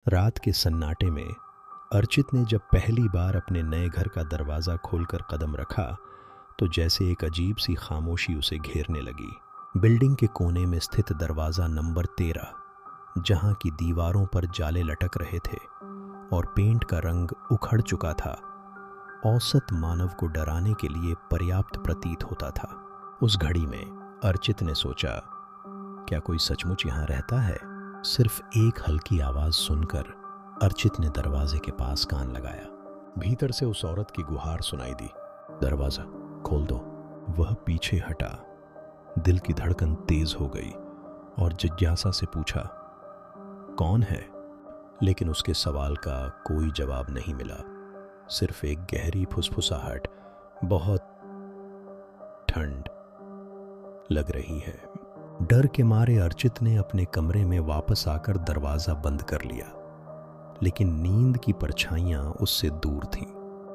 रात के सन्नाटे में अर्चित ने जब पहली बार अपने नए घर का दरवाज़ा खोलकर कदम रखा तो जैसे एक अजीब सी खामोशी उसे घेरने लगी। बिल्डिंग के कोने में स्थित दरवाज़ा नंबर 13, जहाँ की दीवारों पर जाले लटक रहे थे और पेंट का रंग उखड़ चुका था, औसत मानव को डराने के लिए पर्याप्त प्रतीत होता था। उस घड़ी में अर्चित ने सोचा, क्या कोई सचमुच यहाँ रहता है? सिर्फ एक हल्की आवाज़ सुनकर अर्चित ने दरवाजे के पास कान लगाया। भीतर से उस औरत की गुहार सुनाई दी, दरवाज़ा खोल दो। वह पीछे हटा। दिल की धड़कन तेज हो गई और जिज्ञासा से पूछा, कौन है? लेकिन उसके सवाल का कोई जवाब नहीं मिला, सिर्फ एक गहरी फुसफुसाहट, बहुत ठंड लग रही है। डर के मारे अर्चित ने अपने कमरे में वापस आकर दरवाज़ा बंद कर लिया, लेकिन नींद की परछाइयाँ उससे दूर थीं।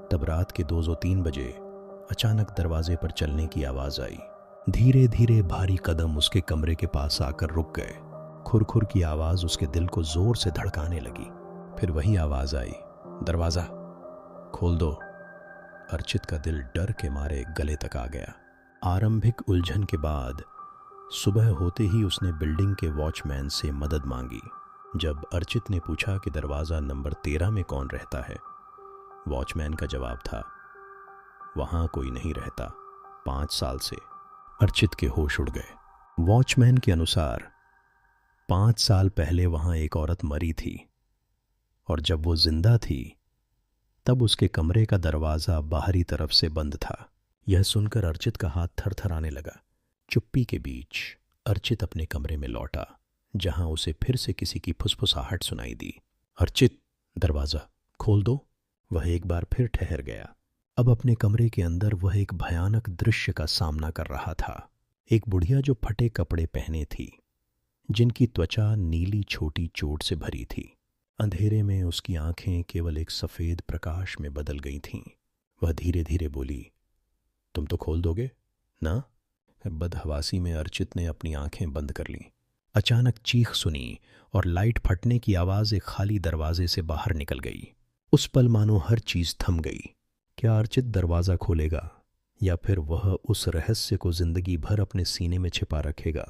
तब रात के 2-3 बजे अचानक दरवाजे पर चलने की आवाज़ आई। धीरे धीरे भारी कदम उसके कमरे के पास आकर रुक गए। खुरखुर की आवाज़ उसके दिल को जोर से धड़काने लगी। फिर वही आवाज़ आई, दरवाज़ा खोल दो। अर्चित का दिल डर के मारे गले तक आ गया। आरंभिक उलझन के बाद सुबह होते ही उसने बिल्डिंग के वॉचमैन से मदद मांगी। जब अर्चित ने पूछा कि दरवाज़ा नंबर 13 में कौन रहता है, वॉचमैन का जवाब था, वहाँ कोई नहीं रहता, 5 साल से। अर्चित के होश उड़ गए। वॉचमैन के अनुसार 5 साल पहले वहाँ एक औरत मरी थी और जब वो जिंदा थी तब उसके कमरे का दरवाज़ा बाहरी तरफ से बंद था। यह सुनकर अर्चित का हाथ थरथराने लगा। चुप्पी के बीच अर्चित अपने कमरे में लौटा, जहां उसे फिर से किसी की फुसफुसाहट सुनाई दी, अर्चित दरवाज़ा खोल दो। वह एक बार फिर ठहर गया। अब अपने कमरे के अंदर वह एक भयानक दृश्य का सामना कर रहा था। एक बुढ़िया जो फटे कपड़े पहने थी, जिनकी त्वचा नीली छोटी चोट से भरी थी। अंधेरे में उसकी आंखें केवल एक सफ़ेद प्रकाश में बदल गई थीं। वह धीरे धीरे बोली, तुम तो खोल दोगे ना? बदहवासी में अर्चित ने अपनी आंखें बंद कर लीं। अचानक चीख सुनी और लाइट फटने की आवाज़ एक खाली दरवाजे से बाहर निकल गई। उस पल मानो हर चीज़ थम गई। क्या अर्चित दरवाज़ा खोलेगा या फिर वह उस रहस्य को जिंदगी भर अपने सीने में छिपा रखेगा?